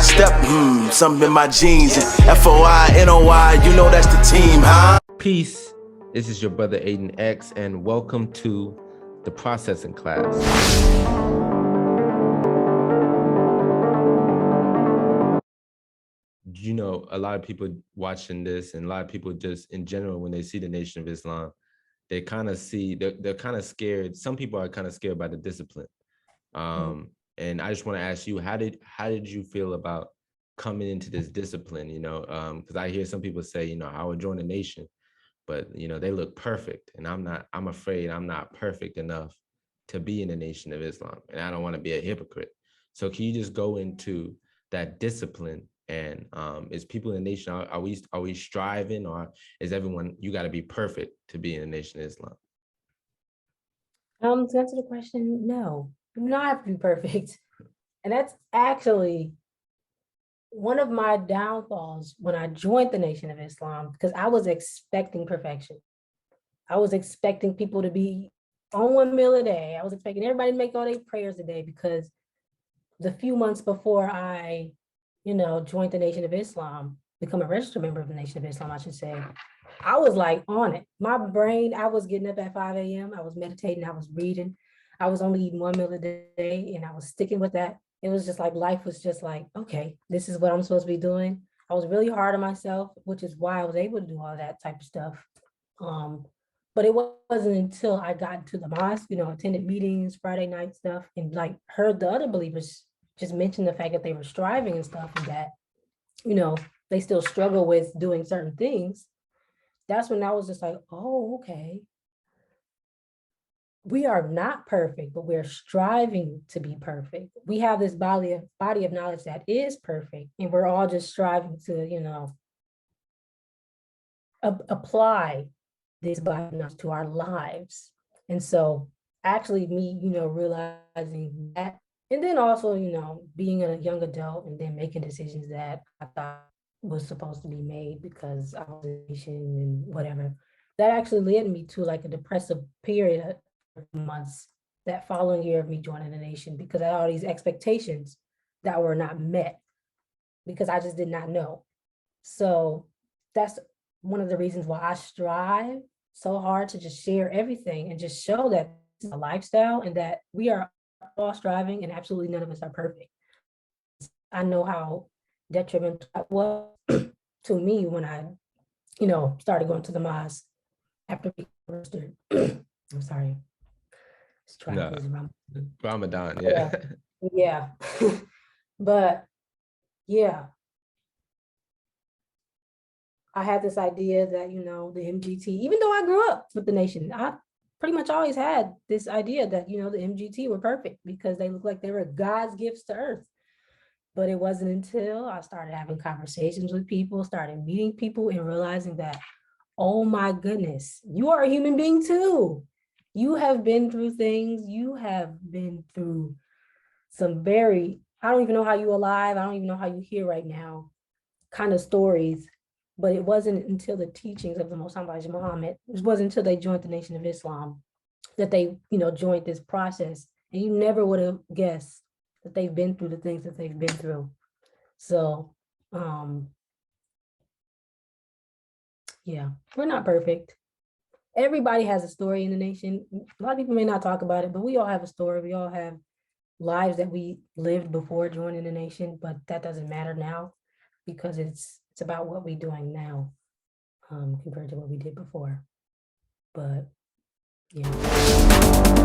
step, something in my jeans. FOI, you know that's the team, huh? Peace. This is your brother Aidan X, and welcome to the processing class. You know, a lot of people watching this, and a lot of people just in general, when they see the Nation of Islam, they kind of see they're kind of scared. Some people are kind of scared by the discipline. And I just want to ask you, how did you feel about coming into this discipline? You know, because I hear some people say, you know, I would join the nation, but you know, they look perfect, and I'm afraid I'm not perfect enough to be in the Nation of Islam, and I don't want to be a hypocrite. So can you just go into that discipline? And is people in the nation, are we striving, or is everyone, you got to be perfect to be in the Nation of Islam? To answer the question, no, you do not have to be perfect. And that's actually one of my downfalls when I joined the Nation of Islam, because I was expecting perfection. I was expecting people to be on one meal a day. I was expecting everybody to make all their prayers a day, because the few months before I, joined the Nation of Islam, become a registered member of the Nation of Islam, I should say, I was like on it. My brain, I was getting up at 5 a.m. I was meditating, I was reading. I was only eating one meal a day, and I was sticking with that. It was just like, life was just like, okay, this is what I'm supposed to be doing. I was really hard on myself, which is why I was able to do all that type of stuff. But it wasn't until I got to the mosque, attended meetings, Friday night stuff, and like heard the other believers just mention the fact that they were striving and stuff, and that, they still struggle with doing certain things. That's when I was just like, oh, okay. We are not perfect, but we're striving to be perfect. We have this body of knowledge that is perfect, and we're all just striving to, apply this body of knowledge to our lives. And so actually me, realizing that, and then also, being a young adult and then making decisions that I thought was supposed to be made because I was a nation and whatever, that actually led me to like a depressive period of months that following year of me joining the nation, because I had all these expectations that were not met because I just did not know. So that's one of the reasons why I strive so hard to just share everything and just show that it's a lifestyle and that we are all striving, and absolutely none of us are perfect. I know how detrimental that was to me when I, started going to the mosque after being registered. I'm sorry. Ramadan, yeah. Yeah. But yeah, I had this idea that, the MGT, even though I grew up with the nation, I pretty much always had this idea that, the MGT were perfect because they look like they were God's gifts to earth. But it wasn't until I started having conversations with people, started meeting people, and realizing that, oh my goodness, you are a human being too. You have been through things. You have been through some I don't even know how you're alive. I don't even know how you're here right now kind of stories. But it wasn't until the teachings of the Most High Muhammad, it wasn't until they joined the Nation of Islam that they, joined this process. And you never would have guessed that they've been through the things that they've been through. So, yeah, we're not perfect. Everybody has a story in the nation. A lot of people may not talk about it, but we all have a story. We all have lives that we lived before joining the nation, but that doesn't matter now because it's about what we're doing now compared to what we did before. But yeah.